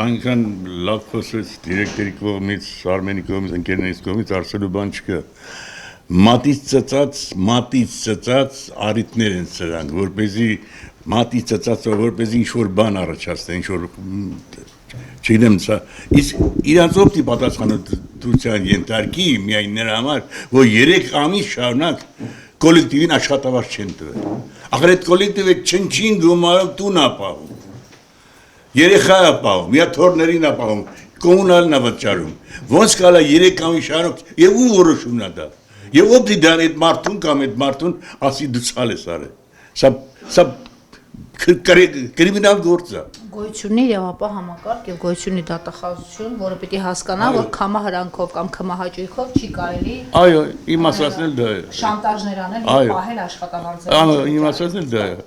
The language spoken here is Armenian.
այնքան լավ խոսեց դիրեկտորի կողմից, Արմենի կողմից, ընկերներից կողմից արսելու բան չկա։ Մատից ծծած արիտներ են սրանք, որպեսզի մատից ծծածը որպեսզի ինչ-որ բան առաջացնեն, ինչ-որ չգիտեմ, իսկ իրանց օպտի պատասխանատվության ենթարկի միայն նրա համար, որ 3 ամիս շարունակ կոլեկտիվին աշխատավարձ չեն տվել։ Ախր այդ կոլեկտիվը չնչին գումարով տուն ապահում, երեխա ապահում, թորներին ապահում, կոմունալն է վճարում։ Ոնց կարա 3 ամիս շարունակ եւ ու որոշումն է դա։ Եվ օպտի դան այդ մարդուն կամ այդ մարդուն ասի դու ցալ ես արել։ Սա կրիմինալ գործ է։ Գոյություն ունի իրավապահ համակարգ եւ գոյություն ունի դատախազություն, որը պիտի հասկանա, որ քամահրանքով կամ քմահաճույքով չի կարելի Այո, իմ ասածն էլ դա է։ շանտաժներ անել եւ պահել աշխատավարձերը։ Իմ ասածն էլ դա է։